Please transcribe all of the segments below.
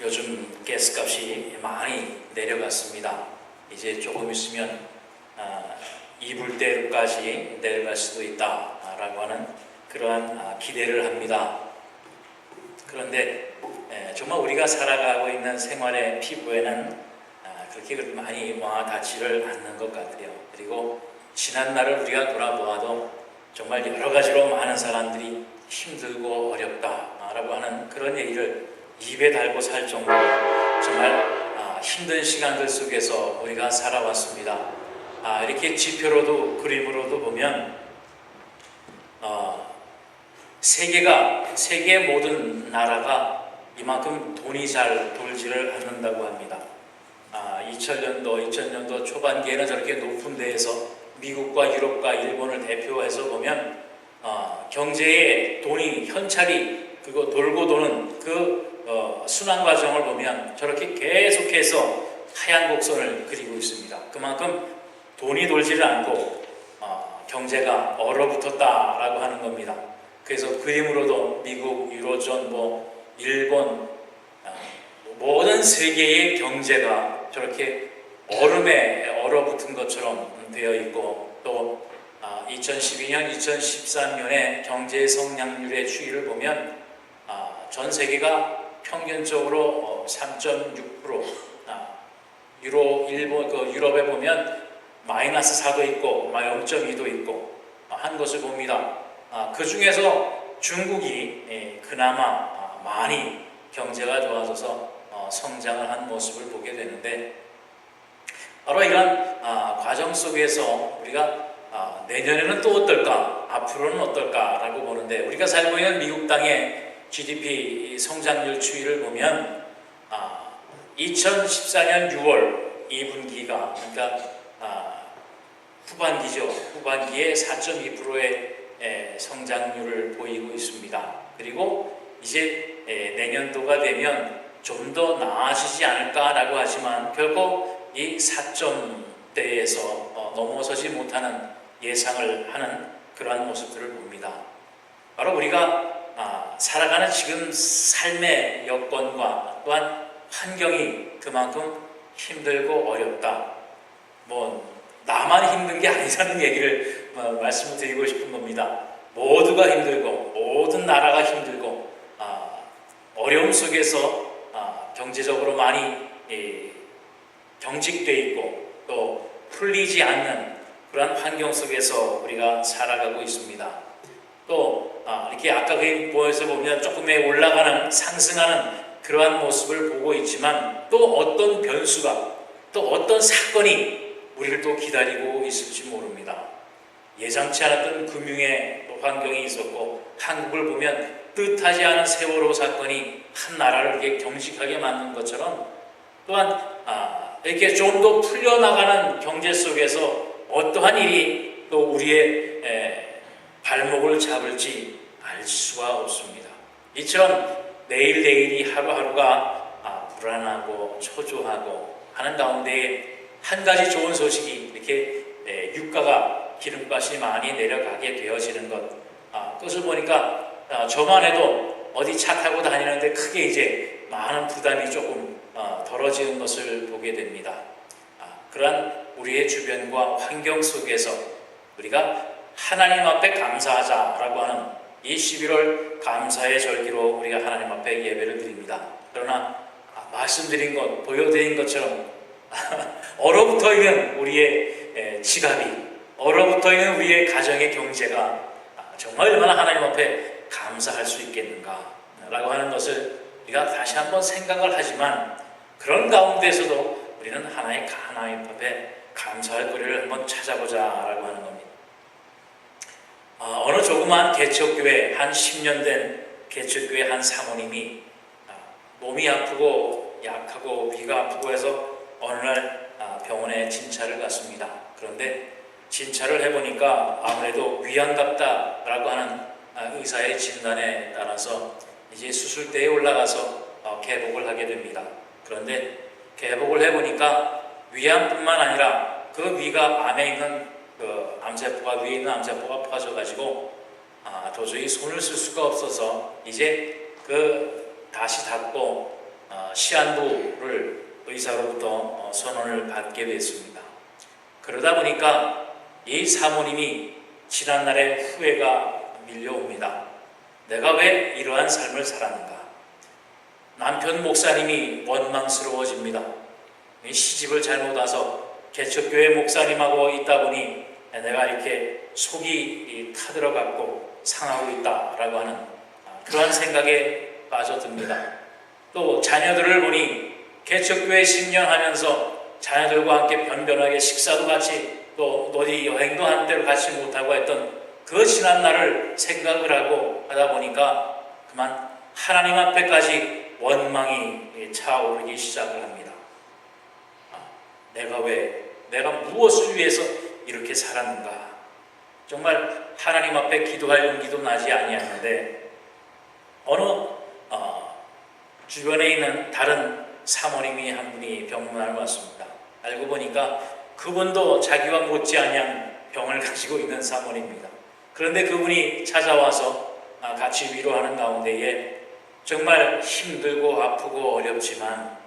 요즘 가스값이 많이 내려갔습니다. 이제 조금 있으면 이불대로까지 내려갈 수도 있다라고 하는 그러한 기대를 합니다. 그런데 정말 우리가 살아가고 있는 생활의 피부에는 그렇게 많이 와 닿지를 않는 것 같아요. 그리고 지난 날을 우리가 돌아보아도 정말 여러 가지로 많은 사람들이 힘들고 어렵다라고 하는 그런 얘기를 입에 달고 살 정도로 정말 힘든 시간들 속에서 우리가 살아왔습니다. 이렇게 지표로도 그림으로도 보면 세계의 모든 나라가 이만큼 돈이 잘 돌지를 않는다고 합니다. 2000년도 초반기에는 저렇게 높은 데에서 미국과 유럽과 일본을 대표해서 보면 경제의 돈이 현찰이 그거 돌고 도는 그 순환 과정을 보면 저렇게 계속해서 하얀 곡선을 그리고 있습니다. 그만큼 돈이 돌지를 않고 경제가 얼어붙었다라고 하는 겁니다. 그래서 그림으로도 미국, 유로존, 일본 모든 세계의 경제가 저렇게 얼음에 얼어붙은 것처럼 되어 있고 또 2012년, 2013년의 경제 성장률의 추이를 보면 전 세계가 평균적으로 3.6%, 유럽에 보면 마이너스 4도 있고 0.2도 있고 한 것을 봅니다. 그 중에서 중국이 그나마 많이 경제가 좋아져서 성장을 한 모습을 보게 되는데 바로 이런 과정 속에서 우리가 내년에는 또 어떨까, 앞으로는 어떨까라고 보는데 우리가 살고 있는 미국 땅의 GDP 성장률 추이를 보면 2014년 6월 2분기가 그러니까 후반기죠. 후반기에 4.2%의 성장률을 보이고 있습니다. 그리고 이제 내년도가 되면 좀 더 나아지지 않을까라고 하지만 결코 이 4점대에서 넘어서지 못하는 예상을 하는 그러한 모습들을 봅니다. 바로 우리가 살아가는 지금 삶의 여건과 또한 환경이 그만큼 힘들고 어렵다. 나만 힘든 게 아니라는 얘기를 말씀을 드리고 싶은 겁니다. 모두가 힘들고 모든 나라가 힘들고 어려움 속에서 경제적으로 많이 경직되어 있고 또 풀리지 않는 그런 환경 속에서 우리가 살아가고 있습니다. 또 이렇게 아까 그림 보여서 보면 조금의 올라가는 상승하는 그러한 모습을 보고 있지만 또 어떤 변수가 또 어떤 사건이 우리를 또 기다리고 있을지 모릅니다. 예상치 않았던 금융의 환경이 있었고 한국을 보면 뜻하지 않은 세월호 사건이 한 나라를 이렇게 경직하게 만든 것처럼 또한 이렇게 좀 더 풀려나가는 경제 속에서 어떠한 일이 또 우리의 발목을 잡을지 알 수가 없습니다. 이처럼 내일이 하루하루가 불안하고 초조하고 하는 가운데 한 가지 좋은 소식이 이렇게 유가가 기름값이 많이 내려가게 되어지는 것 그것을 보니까 저만 해도 어디 차 타고 다니는데 크게 이제 많은 부담이 조금 덜어지는 것을 보게 됩니다. 그러한 우리의 주변과 환경 속에서 우리가 하나님 앞에 감사하자라고 하는 이 11월 감사의 절기로 우리가 하나님 앞에 예배를 드립니다. 그러나 말씀드린 것, 보여드린 것처럼 얼어붙어 있는 우리의 지갑이, 얼어붙어 있는 우리의 가정의 경제가 정말 얼마나 하나님 앞에 감사할 수 있겠는가 라고 하는 것을 우리가 다시 한번 생각을 하지만 그런 가운데서도 우리는 하나님 앞에 감사할 거리를 한번 찾아보자 라고 하는 겁니다. 어느 조그마한 개척교회 한 10년 된 개척교회 한 사모님이 몸이 아프고 약하고 위가 아프고 해서 어느 날 병원에 진찰을 갔습니다. 그런데 진찰을 해보니까 아무래도 위암같다라고 하는 의사의 진단에 따라서 이제 수술대에 올라가서 개복을 하게 됩니다. 그런데 개복을 해보니까 위암뿐만 아니라 그 위가 안에 있는 암세포가 위에 있는 암세포가 퍼져가지고 도저히 손을 쓸 수가 없어서 이제 다시 닫고 시한부를 의사로부터 선언을 받게 됐습니다. 그러다 보니까 이 사모님이 지난날의 후회가 밀려옵니다. 내가 왜 이러한 삶을 살았는가? 남편 목사님이 원망스러워집니다. 시집을 잘못 와서 개척교회 목사님하고 있다 보니 내가 이렇게 속이 타들어갔고 상하고 있다라고 하는 그러한 생각에 빠져듭니다. 또 자녀들을 보니 개척교회 10년 하면서 자녀들과 함께 변변하게 식사도 같이 또 어디 여행도 한때로 같이 못하고 했던 그 지난 날을 생각을 하고 하다 보니까 그만 하나님 앞에까지 원망이 차오르기 시작을 합니다. 내가 무엇을 위해서 이렇게 살았는가? 정말 하나님 앞에 기도할 용기도 나지 아니하는데 어느 주변에 있는 다른 사모님이 한 분이 병문안을 왔습니다. 알고 보니까 그분도 자기와 못지않은 병을 가지고 있는 사모님입니다. 그런데 그분이 찾아와서 같이 위로하는 가운데에 정말 힘들고 아프고 어렵지만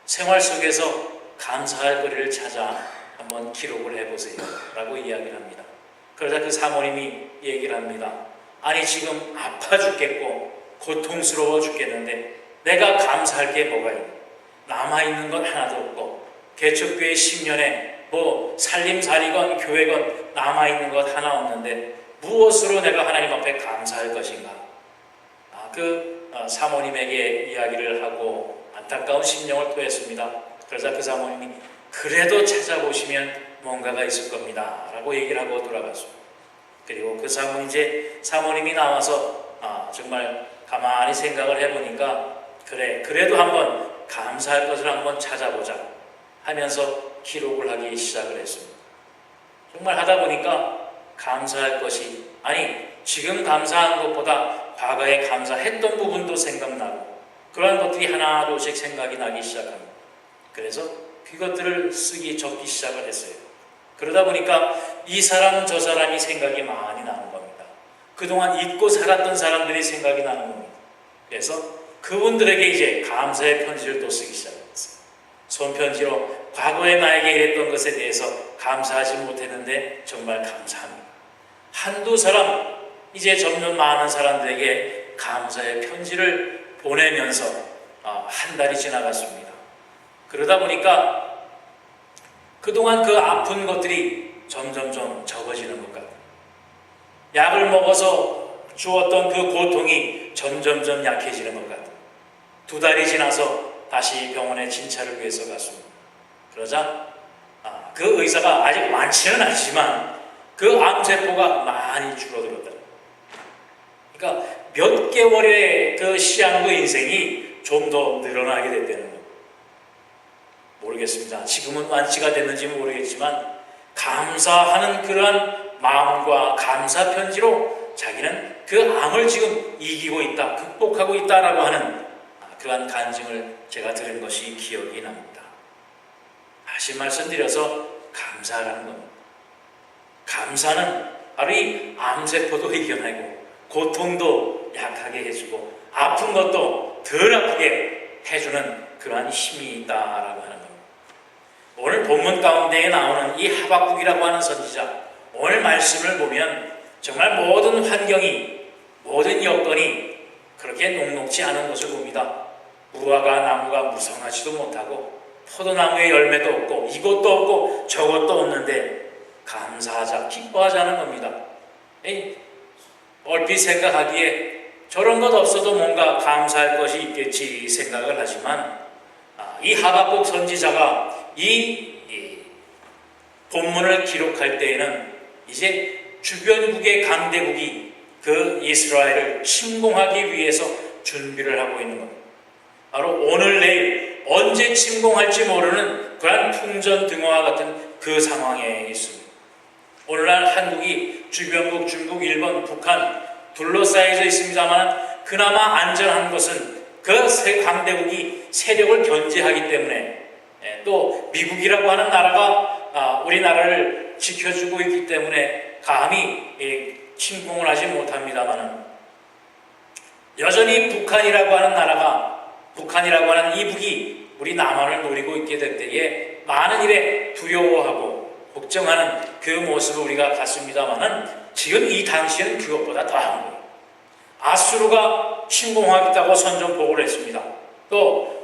생활 속에서 감사할 거리를 찾아 한번 기록을 해보세요 라고 이야기를 합니다. 그러자 그 사모님이 얘기를 합니다. 아니 지금 아파 죽겠고 고통스러워 죽겠는데 내가 감사할 게 뭐가 있나? 남아있는 건 하나도 없고 개척교회 10년에 뭐 살림살이건 교회건 남아있는 것 하나 없는데 무엇으로 내가 하나님 앞에 감사할 것인가? 그 사모님에게 이야기를 하고 안타까운 심령을 토했습니다. 그러자 그 사모님이 그래도 찾아보시면 뭔가가 있을 겁니다 라고 얘기를 하고 돌아갔습니다. 그리고 그 사모님이 나와서 정말 가만히 생각을 해보니까 그래도 한번 감사할 것을 한번 찾아보자 하면서 기록을 하기 시작을 했습니다. 정말 하다 보니까 감사할 것이 지금 감사한 것보다 과거에 감사했던 부분도 생각나고 그러한 것들이 하나둘씩 생각이 나기 시작합니다. 그래서 그것들을 적기 시작을 했어요. 그러다 보니까 이 사람 저 사람이 생각이 많이 나는 겁니다. 그동안 잊고 살았던 사람들이 생각이 나는 겁니다. 그래서 그분들에게 이제 감사의 편지를 또 쓰기 시작했어요. 손편지로 과거에 나에게 이랬던 것에 대해서 감사하지 못했는데 정말 감사합니다. 한두 사람, 이제 점점 많은 사람들에게 감사의 편지를 보내면서 한 달이 지나갔습니다. 그러다 보니까 그동안 그 아픈 것들이 점점점 적어지는 것 같아요. 약을 먹어서 주었던 그 고통이 점점점 약해지는 것 같아요. 2달이 지나서 다시 병원에 진찰을 위해서 갔습니다. 그러자 그 의사가 아직 많지는 않지만 그 암세포가 많이 줄어들었다. 그러니까 몇 개월의 그 시한부 인생이 좀 더 늘어나게 됐다는 거예요. 모르겠습니다. 지금은 완치가 됐는지 모르겠지만 감사하는 그러한 마음과 감사 편지로 자기는 그 암을 지금 이기고 있다, 극복하고 있다라고 하는 그러한 간증을 제가 들은 것이 기억이 납니다. 다시 말씀드려서 감사라는 겁니다. 감사는 바로 이 암세포도 이겨내고 고통도 약하게 해주고 아픈 것도 덜 아프게 해주는 그러한 힘이 있다라고 하는 겁니다. 오늘 본문 가운데에 나오는 이 하박국이라고 하는 선지자, 오늘 말씀을 보면 정말 모든 환경이, 모든 여건이 그렇게 녹록지 않은 것을 봅니다. 무화과 나무가 무성하지도 못하고 포도나무에 열매도 없고 이것도 없고 저것도 없는데 감사하자, 기뻐하자는 겁니다. 얼핏 생각하기에 저런 것 없어도 뭔가 감사할 것이 있겠지 생각을 하지만 이 하박국 선지자가 이 본문을 기록할 때에는 이제 주변국의 강대국이 그 이스라엘을 침공하기 위해서 준비를 하고 있는 겁니다. 바로 오늘 내일 언제 침공할지 모르는 그런 풍전등화와 같은 그 상황에 있습니다. 오늘날 한국이 주변국 중국, 일본, 북한 둘러싸여져 있습니다만 그나마 안전한 것은 그 세 강대국이 세력을 견제하기 때문에 또 미국이라고 하는 나라가 우리나라를 지켜주고 있기 때문에 감히 침공을 하지 못합니다만 여전히 북한이라고 하는 나라가 북한이라고 하는 이북이 우리 남한을 노리고 있게 될 때에 많은 일에 두려워하고 걱정하는 그 모습을 우리가 봤습니다마는 지금 이 당시에는 그것보다 더한 거예요. 아수르가 침공하겠다고 선전포고를 했습니다. 또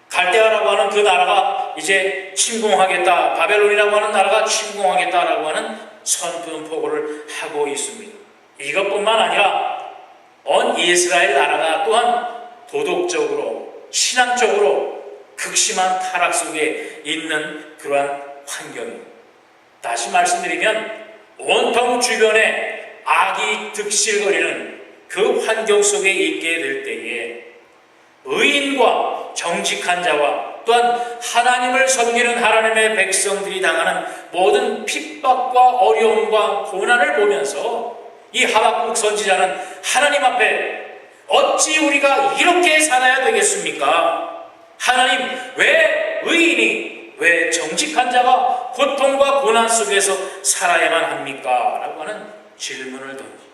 갈대아라고 하는 그 나라가 이제 침공하겠다, 바벨론이라고 하는 나라가 침공하겠다라고 하는 선전포고를 하고 있습니다. 이것뿐만 아니라 온 이스라엘 나라가 또한 도덕적으로 신앙적으로 극심한 타락 속에 있는 그러한 환경입니다. 다시 말씀드리면 온통 주변에 악이 득실거리는 그 환경 속에 있게 될 때에 의인과 정직한 자와 또한 하나님을 섬기는 하나님의 백성들이 당하는 모든 핍박과 어려움과 고난을 보면서 이 하박국 선지자는 하나님 앞에 어찌 우리가 이렇게 살아야 되겠습니까? 하나님, 왜 의인이, 왜 정직한 자가 고통과 고난 속에서 살아야만 합니까? 라고 하는 질문을 던지고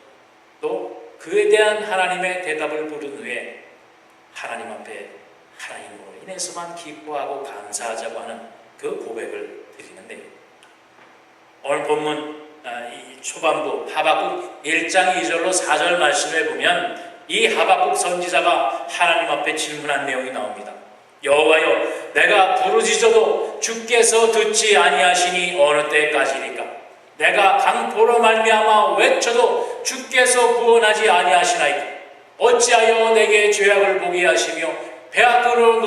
또 그에 대한 하나님의 대답을 부른 후에 하나님 앞에 하나님으로 인해서만 기뻐하고 감사하자고 하는 그 고백을 드리는 내용입니다. 오늘 본문 이 초반부 하박국 1장 2절로 4절 말씀에 보면 이 하박국 선지자가 하나님 앞에 질문한 내용이 나옵니다. 여호와여, 내가 부르짖어도 주께서 듣지 아니하시니 어느 때까지니까? 내가 강포로 말미암아 외쳐도 주께서 구원하지 아니하시나이까? 어찌하여 내게 죄악을 보게 하시며 배악으로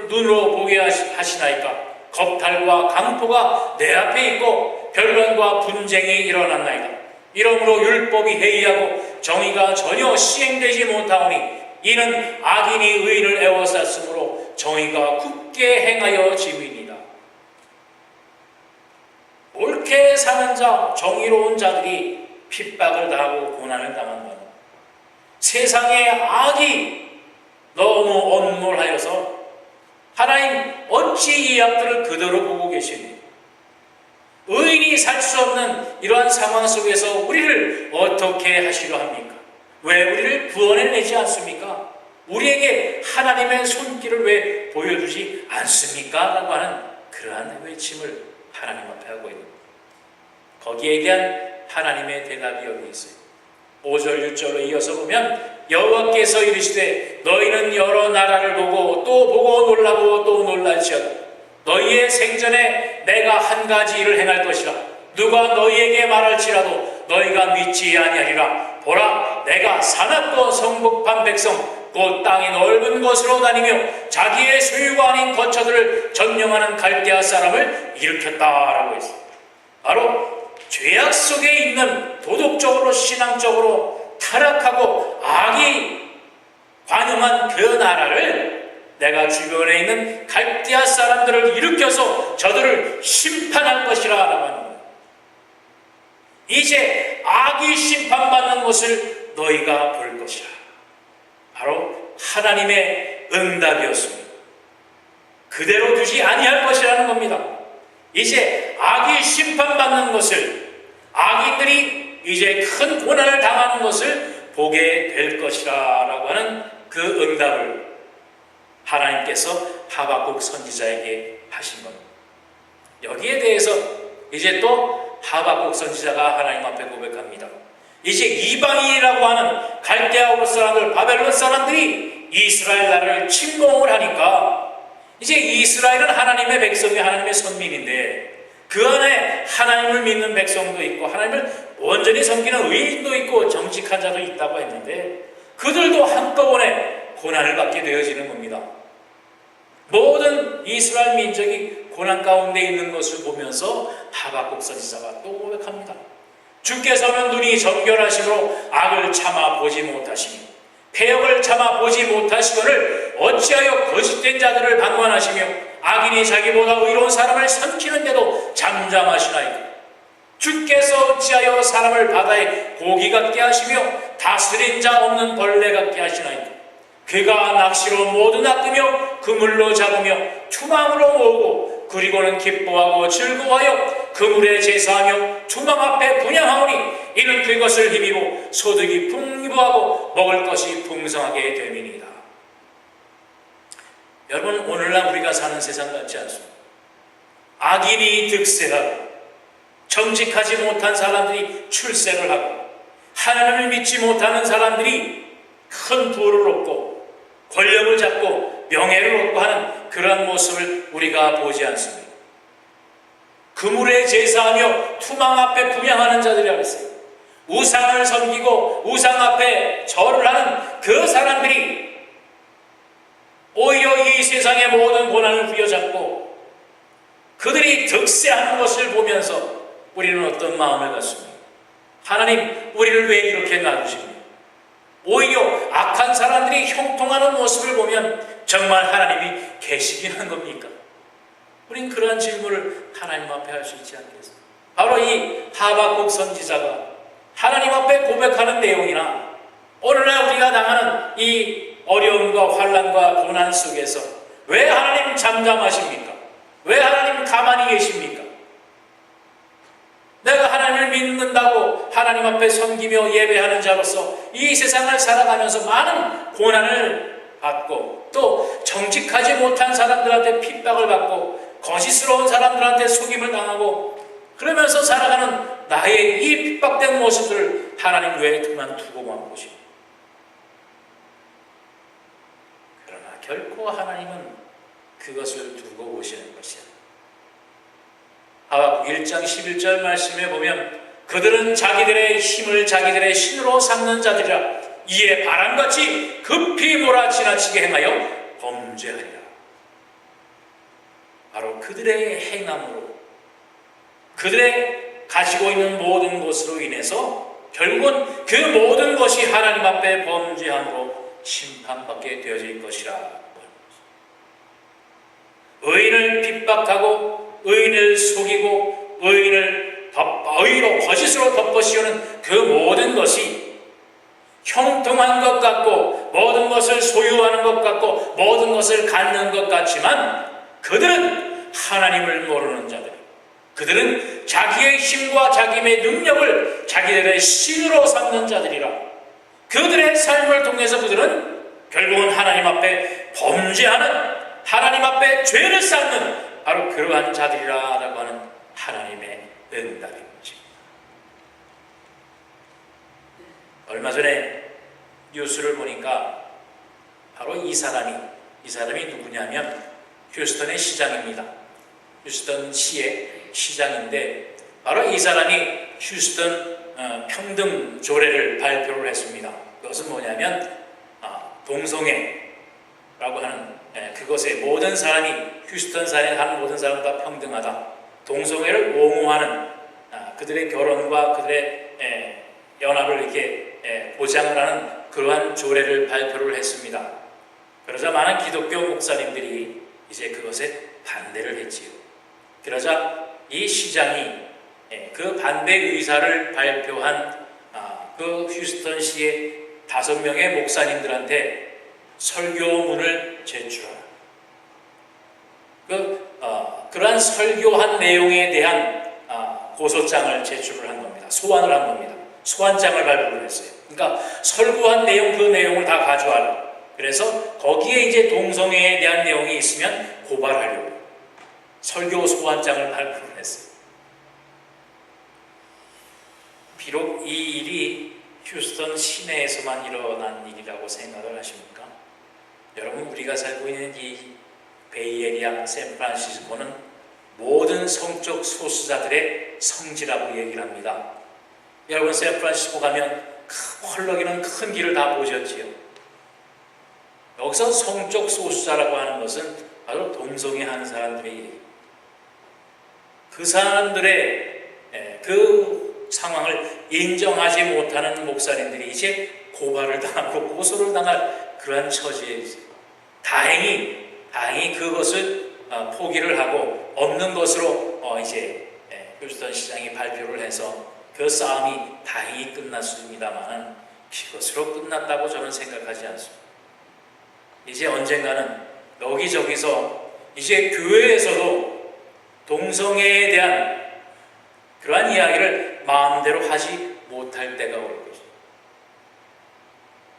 눈으로 보게 하시나이까? 겁탈과 강포가 내 앞에 있고 변론과 분쟁이 일어났나이다. 이러므로 율법이 해이하고 정의가 전혀 시행되지 못하오니 이는 악인이 의인을 애워쌌으므로 정의가 굳게 행하여 짐이니이다. 옳게 사는 자, 정의로운 자들이 핍박을 당하고 고난을 당한다. 세상의 악이 너무 온몰하여서 하나님 어찌 이 악들을 그대로 보고 계십니까? 의인이 살 수 없는 이러한 상황 속에서 우리를 어떻게 하시려 합니까? 왜 우리를 구원해내지 않습니까? 우리에게 하나님의 손길을 왜 보여주지 않습니까? 라고 하는 그러한 외침을 하나님 앞에 하고 있는 거기에 대한 하나님의 대답이 여기 있어요. 5절 6절로 이어서 보면 여호와께서 이르시되 너희는 여러 나라를 보고 또 보고 놀라고 또 놀랄지어다. 너희의 생전에 내가 한 가지 일을 행할 것이라. 누가 너희에게 말할지라도 너희가 믿지 아니하리라. 보라, 내가 사납고 성복한 백성 곧 땅이 넓은 곳으로 다니며 자기의 소유가 아닌 거처들을 점령하는 갈대아 사람을 일으켰다라고 했습니다. 바로 죄악 속에 있는 도덕적으로 신앙적으로 타락하고 악이 관영한 그 나라를 내가 주변에 있는 갈대아 사람들을 일으켜서 저들을 심판할 것이라 라고 하는 거예요. 이제 악이 심판받는 것을 너희가 볼 것이라. 바로 하나님의 응답이었습니다. 그대로 두지 아니할 것이라는 겁니다. 이제 악이 심판받는 것을, 악인들이 이제 큰 고난을 당하는 것을 보게 될 것이라 라고 하는 그 응답을 하나님께서 하박국 선지자에게 하신 겁니다. 여기에 대해서 이제 또 하박국 선지자가 하나님 앞에 고백합니다. 이제 이방인이라고 하는 갈대아 사람들, 바벨론 사람들이 이스라엘 나라를 침공을 하니까 이제 이스라엘은 하나님의 백성이 하나님의 선민인데 그 안에 하나님을 믿는 백성도 있고 하나님을 온전히 섬기는 의인도 있고 정직한 자도 있다고 했는데 그들도 한꺼번에 고난을 받게 되어지는 겁니다. 모든 이스라엘 민족이 고난 가운데 있는 것을 보면서 하박국 선지자가 또 고백합니다. 주께서는 눈이 정결하심으로 악을 참아 보지 못하시니 폐역을 참아 보지 못하시거늘 어찌하여 거짓된 자들을 방관하시며 악인이 자기보다 의로운 사람을 삼키는데도 잠잠하시나이까? 주께서 어찌하여 사람을 바다에 고기 같게 하시며 다스린 자 없는 벌레 같게 하시나이까? 그가 낚시로 모두 낚으며 그물로 잡으며 투망으로 모으고 그리고는 기뻐하고 즐거워하여 그물에 제사하며 투망 앞에 분향하오니 이는 그것을 힘입어 소득이 풍부하고 먹을 것이 풍성하게 됨이니이다. 여러분, 오늘날 우리가 사는 세상 같지 않습니다. 악인이 득세하고 정직하지 못한 사람들이 출세를 하고 하나님을 믿지 못하는 사람들이 큰 부를 얻고 권력을 잡고 명예를 얻고 하는 그러한 모습을 우리가 보지 않습니다. 그물에 제사하며 투망 앞에 분향하는 자들이라고 했어요. 우상을 섬기고 우상 앞에 절을 하는 그 사람들이 오히려 이 세상의 모든 고난을 부여잡고 그들이 득세하는 것을 보면서 우리는 어떤 마음을 갖습니까? 하나님, 우리를 왜 이렇게 놔두십니까? 오히려 악한 사람들이 형통하는 모습을 보면 정말 하나님이 계시긴 한 겁니까? 우린 그러한 질문을 하나님 앞에 할 수 있지 않겠습니까? 바로 이 하박국 선지자가 하나님 앞에 고백하는 내용이나 오늘날 우리가 당하는 이 어려움과 환난과 고난 속에서 왜 하나님 잠잠하십니까? 왜 하나님 가만히 계십니까? 내가 하나님을 믿는다고 하나님 앞에 섬기며 예배하는 자로서 이 세상을 살아가면서 많은 고난을 받고 또 정직하지 못한 사람들한테 핍박을 받고 거짓스러운 사람들한테 속임을 당하고 그러면서 살아가는 나의 이 핍박된 모습을 하나님 왜 그만두고만 보십니까? 그러나 결코 하나님은 그것을 두고 보시는 것이 아닙니다. 하박국 1장 11절 말씀에 보면 그들은 자기들의 힘을 자기들의 신으로 삼는 자들이라 이에 바람같이 급히 몰아 지나치게 행하여 범죄하리라. 바로 그들의 행함으로 그들의 가지고 있는 모든 것으로 인해서 결국은 그 모든 것이 하나님 앞에 범죄함으로 심판받게 되어질 것이라. 의인을 핍박하고 의인을 속이고 의로 거짓으로 덮어씌우는 그 모든 것이 형통한 것 같고 모든 것을 소유하는 것 같고 모든 것을 갖는 것 같지만 그들은 하나님을 모르는 자들, 그들은 자기의 힘과 자기의 능력을 자기들의 신으로 삼는 자들이라. 그들의 삶을 통해서 그들은 결국은 하나님 앞에 범죄하는, 하나님 앞에 죄를 쌓는 바로 그러한 자들이라고 하는 하나님의 응답인 것입니다. 얼마 전에 뉴스를 보니까 바로 이 사람이 누구냐면 휴스턴의 시장입니다. 휴스턴 시의 시장인데 바로 이 사람이 휴스턴 평등 조례를 발표를 했습니다. 그것은 뭐냐면 동성애라고 하는 그것에 모든 사람이 휴스턴 사에 하는 모든 사람 다 평등하다. 동성애를 옹호하는 그들의 결혼과 그들의 연합을 이렇게 보장을 하는 그러한 조례를 발표를 했습니다. 그러자 많은 기독교 목사님들이 이제 그것에 반대를 했지요. 그러자 이 시장이 그 반대 의사를 발표한 그 휴스턴시의 5명의 목사님들한테 설교문을 제출하라. 그러한 설교한 내용에 대한 고소장을 제출을 한 겁니다. 소환을 한 겁니다. 소환장을 발부를 했어요. 그러니까 설교한 내용, 그 내용을 다 가져와라. 그래서 거기에 이제 동성애에 대한 내용이 있으면 고발하려고 설교 소환장을 발부를 했어요. 비록 이 일이 휴스턴 시내에서만 일어난 일이라고 생각을 하십니까? 여러분, 우리가 살고 있는 이 베이에리아 샌프란시스코는 모든 성적 소수자들의 성지라고 얘기를 합니다. 여러분, 샌프란시스코 가면 헐렁이는 큰 길을 다 보셨지요? 여기서 성적 소수자라고 하는 것은 바로 동성애하는 사람들이 그 사람들의 그 상황을 인정하지 못하는 목사님들이 이제 고발을 당하고 고소를 당할 그러한 처지에 있어요. 다행히 그것을 포기를 하고 없는 것으로 이제 휴스턴 시장이 발표를 해서 그 싸움이 다행히 끝났습니다만 그것으로 끝났다고 저는 생각하지 않습니다. 이제 언젠가는 여기저기서 이제 교회에서도 동성애에 대한 그러한 이야기를 마음대로 하지 못할 때가 올 것입니다.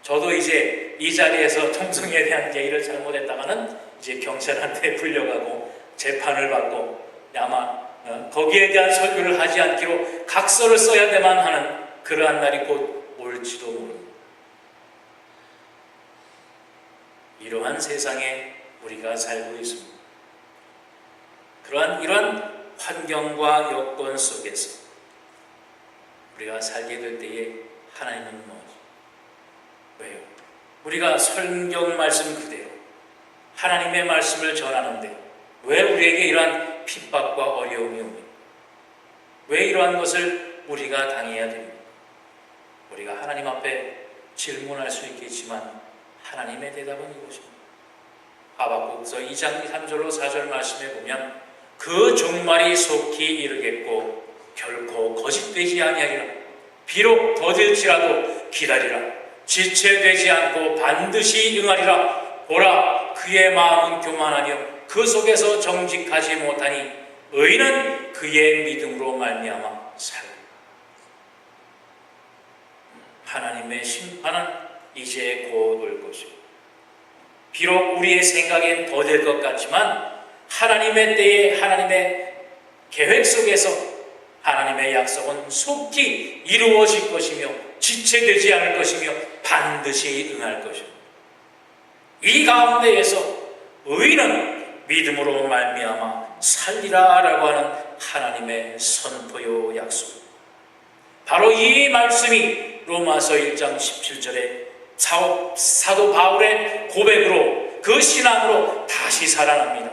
저도 이제 이 자리에서 동성애에 대한 얘기를 잘못했다가는 이제 경찰한테 불려가고 재판을 받고 아마 거기에 대한 설교를 하지 않기로 각서를 써야 되만 하는 그러한 날이 곧 올지도 모릅니다. 이러한 세상에 우리가 살고 있습니다. 이러한 환경과 여건 속에서 우리가 살게 될 때에 하나님은 뭐죠? 왜요? 우리가 성경 말씀 그대로 하나님의 말씀을 전하는데 왜 우리에게 이러한 핍박과 어려움이 옵니까? 왜 이러한 것을 우리가 당해야 됩니까? 우리가 하나님 앞에 질문할 수 있겠지만 하나님의 대답은 이것입니다. 하박국서 2장 3절로 4절 말씀에 보면 그 종말이 속히 이르겠고 결코 거짓되지 아니하리라. 비록 더딜지라도 기다리라. 지체되지 않고 반드시 응하리라. 보라, 그의 마음은 교만하며 그 속에서 정직하지 못하니 의인은 그의 믿음으로 말미암아 살리라. 하나님의 심판은 이제 곧 올 것이고 비록 우리의 생각엔 더딜 것 같지만 하나님의 때에 하나님의 계획 속에서 하나님의 약속은 속히 이루어질 것이며 지체되지 않을 것이며 반드시 응할 것입니다. 이 가운데에서 의인은 믿음으로 말미암아 살리라라고 하는 하나님의 선포요 약속. 바로 이 말씀이 로마서 1장 17절에 사도 바울의 고백으로 그 신앙으로 다시 살아납니다.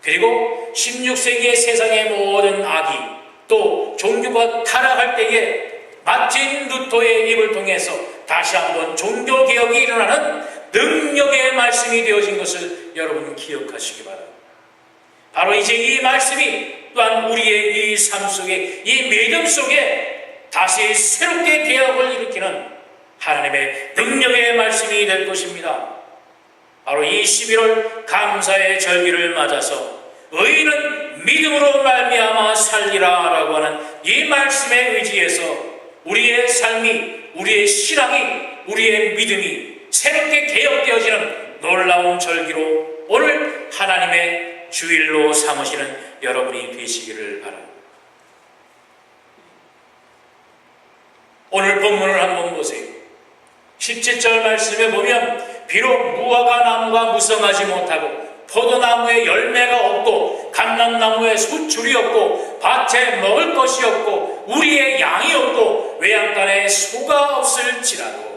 그리고 16세기의 세상의 모든 악이 또 종교가 타락할 때에 마틴 루터의 입을 통해서 다시 한번 종교개혁이 일어나는 능력의 말씀이 되어진 것을 여러분 기억하시기 바랍니다. 바로 이제 이 말씀이 또한 우리의 이 삶 속에 이 믿음 속에 다시 새롭게 개혁을 일으키는 하나님의 능력의 말씀이 될 것입니다. 바로 이 11월 감사의 절기를 맞아서 의인은 믿음으로 말미암아 살리라 라고 하는 이 말씀에 의지해서 우리의 삶이, 우리의 신앙이, 우리의 믿음이 새롭게 개혁되어지는 놀라운 절기로 오늘 하나님의 주일로 삼으시는 여러분이 되시기를 바랍니다. 오늘 본문을 한번 보세요. 17절 말씀에 보면 비록 무화과 나무가 무성하지 못하고 포도나무에 열매가 없고 감람나무에 수출이 없고 밭에 먹을 것이 없고 우리의 양이 없고 외양간에 소가 없을지라도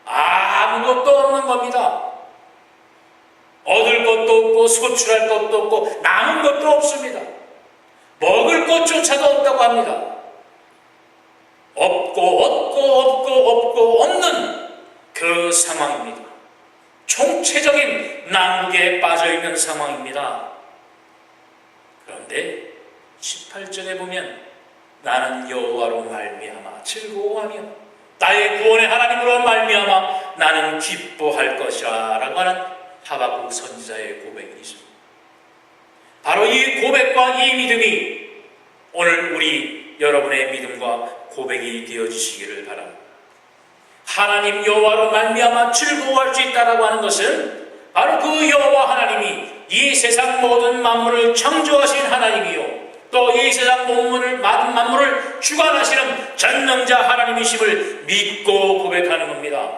아무것도 없는 겁니다. 얻을 것도 없고 소출할 것도 없고 남은 것도 없습니다. 먹을 것조차도 없다고 합니다. 없고 없는 그 상황입니다. 총체적인 난국에 빠져있는 상황입니다. 그런데 18절에 보면 나는 여호와로 말미암아 즐거워하며 나의 구원의 하나님으로 말미암아 나는 기뻐할 것이라 라고 하는 하박국 선지자의 고백이 있습니다. 바로 이 고백과 이 믿음이 오늘 우리 여러분의 믿음과 고백이 되어주시기를 바랍니다. 하나님 여호와로 말미암아 즐거워할 수 있다라고 하는 것은 바로 그 여호와 하나님이 이 세상 모든 만물을 창조하신 하나님이요 또 이 세상 만물을 주관하시는 전능자 하나님이심을 믿고 고백하는 겁니다.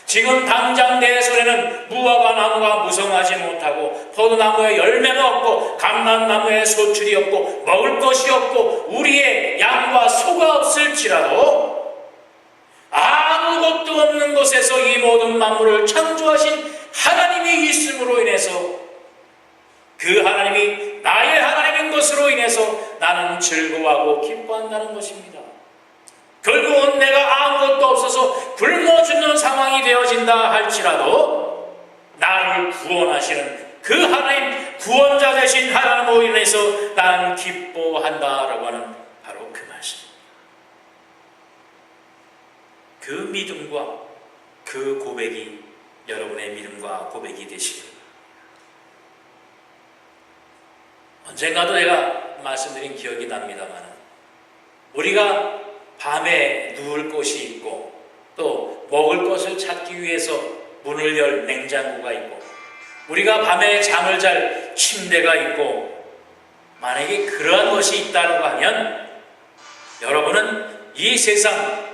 지금 당장 내 손에는 무화과 나무가 무성하지 못하고 포도나무에 열매가 없고 감람나무에 소출이 없고 먹을 것이 없고 우리의 양과 소가 없을지라도 아무것도 없는 곳에서 이 모든 만물을 창조하신 하나님이 있음으로 인해서 그 하나님이 나의 하나님인 것으로 인해서 나는 즐거워하고 기뻐한다는 것입니다. 결국은 내가 아무것도 없어서 굶어 죽는 상황이 되어진다 할지라도 나를 구원하시는 그 하나님 구원자 되신 하나님으로 인해서 나는 기뻐한다라고 하는 바로 그 말씀입니다. 그 믿음과 그 고백이 여러분의 믿음과 고백이 되시길 바랍니다. 언젠가도 제가 말씀드린 기억이 납니다만 우리가 밤에 누울 곳이 있고 또 먹을 것을 찾기 위해서 문을 열 냉장고가 있고 우리가 밤에 잠을 잘 침대가 있고 만약에 그러한 것이 있다고 하면 여러분은 이 세상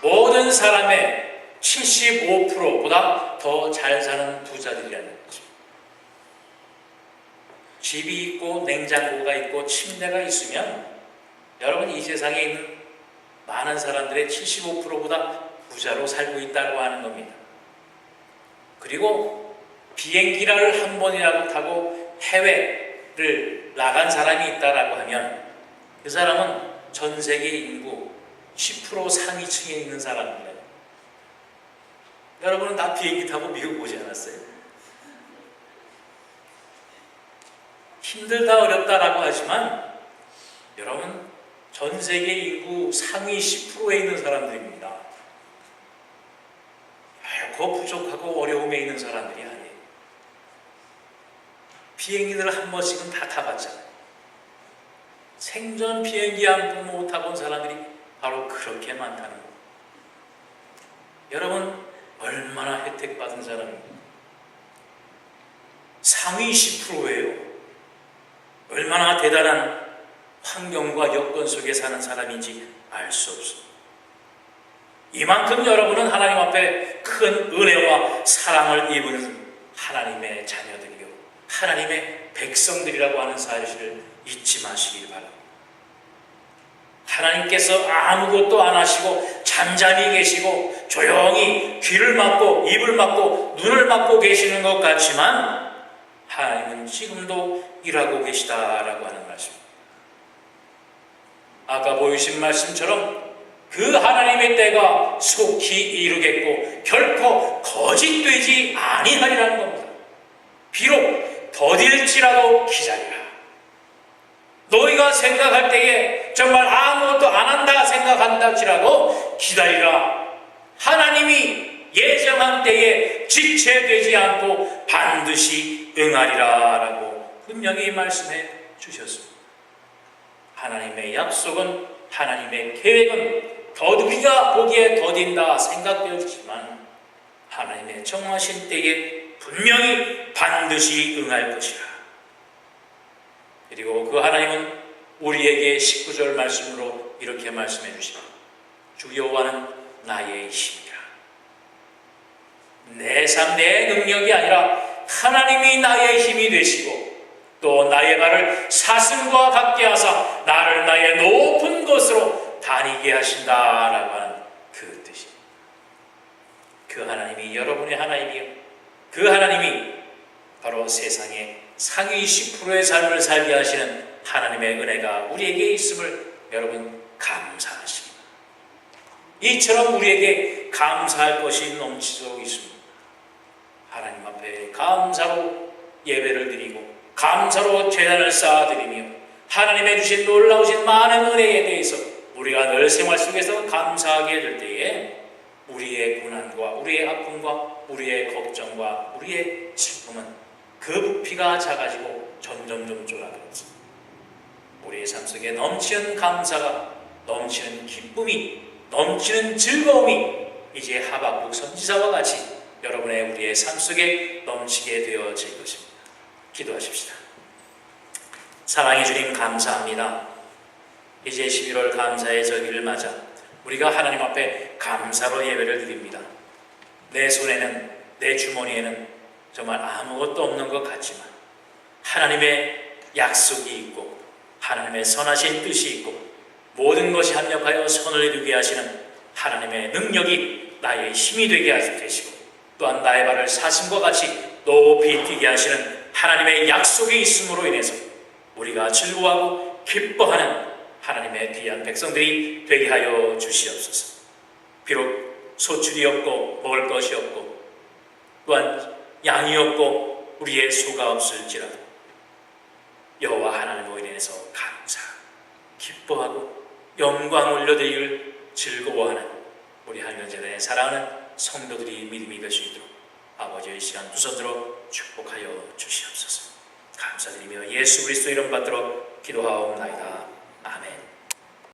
모든 사람의 75%보다 더 잘 사는 부자들이라는 거죠. 집이 있고 냉장고가 있고 침대가 있으면 여러분 이 세상에 있는 많은 사람들의 75%보다 부자로 살고 있다고 하는 겁니다. 그리고 비행기를 한 번이라도 타고 해외를 나간 사람이 있다라고 하면 그 사람은 전 세계 인구 10% 상위층에 있는 사람입니다. 여러분은 다 비행기 타고 미국 오지 않았어요? 힘들다 어렵다라고 하지만 여러분 전 세계 인구 상위 10%에 있는 사람들입니다. 결코 부족하고 어려움에 있는 사람들이 아니에요. 비행기를 한 번씩은 다 타봤잖아요. 생전 비행기 한 번 못 타본 사람들이 바로 그렇게 많다는 거예요. 여러분 얼마나 혜택받은 사람입니까? 상위 10%예요. 얼마나 대단한 환경과 여건 속에 사는 사람인지 알 수 없습니다. 이만큼 여러분은 하나님 앞에 큰 은혜와 사랑을 입은 하나님의 자녀들이요 하나님의 백성들이라고 하는 사실을 잊지 마시길 바랍니다. 하나님께서 아무것도 안 하시고 잠잠히 계시고 조용히 귀를 막고 입을 막고 눈을 막고 계시는 것 같지만 하나님은 지금도 일하고 계시다라고 하는 말씀입니다. 아까 보이신 말씀처럼 그 하나님의 때가 속히 이루겠고 결코 거짓되지 아니하리라는 겁니다. 비록 더딜지라도 기다리라. 너희가 생각할 때에 정말 아무것도 안 한다 생각한다 할지라도 기다리라. 하나님이 예정한 때에 지체되지 않고 반드시 응하리라 라고 분명히 말씀해 주셨습니다. 하나님의 약속은 하나님의 계획은 우리가 보기에 더딘다 생각되었지만 하나님의 정하신 때에 분명히 반드시 응할 것이라. 그리고 그 하나님은 우리에게 19절 말씀으로 이렇게 말씀해 주십니다. 주 여호와는 나의 힘이라. 내 삶, 내 능력이 아니라 하나님이 나의 힘이 되시고 또 나의 발을 사슴과 같게 하사 나를 나의 높은 곳으로 다니게 하신다라고 하는 그 뜻입니다. 그 하나님이 여러분의 하나님이요. 그 하나님이 바로 세상의 상위 10%의 삶을 살게 하시는 하나님의 은혜가 우리에게 있음을 여러분 감사하십니다. 이처럼 우리에게 감사할 것이 넘치도록 있습니다. 하나님 앞에 감사로 예배를 드리고 감사로 제단을 쌓아드리며 하나님의 주신 놀라우신 많은 은혜에 대해서 우리가 늘 생활 속에서 감사하게 될 때에 우리의 고난과 우리의 아픔과 우리의 걱정과 우리의 슬픔은 그 부피가 작아지고 점점점 줄어들었습니다. 우리의 삶 속에 넘치는 감사가, 넘치는 기쁨이, 넘치는 즐거움이 이제 하박국 선지자와 같이 여러분의 우리의 삶 속에 넘치게 되어질 것입니다. 기도하십시다. 사랑해 주님 감사합니다. 이제 11월 감사의 절기를 맞아 우리가 하나님 앞에 감사로 예배를 드립니다. 내 손에는, 내 주머니에는 정말 아무것도 없는 것 같지만 하나님의 약속이 있고 하나님의 선하신 뜻이 있고 모든 것이 합력하여 선을 이루게 하시는 하나님의 능력이 나의 힘이 되게 하시고 또한 나의 발을 사슴과 같이 높이 뛰게 하시는 하나님의 약속이 있음으로 인해서 우리가 즐거워하고 기뻐하는 하나님의 귀한 백성들이 되게 하여 주시옵소서. 비록 소출이 없고 먹을 것이 없고 또한 양이 없고 우리의 소가 없을지라도 여호와 하나님으로 인해서 감사, 기뻐하고 영광 올려드리기를 즐거워하는 우리 한영제단의 사랑하는 성도들이 믿음이 될 수 있도록 아버지의 시간 두 손으로 축복하여 주시옵소서. 감사드리며 예수 그리스도 이름 받들어 기도하옵나이다. 아멘.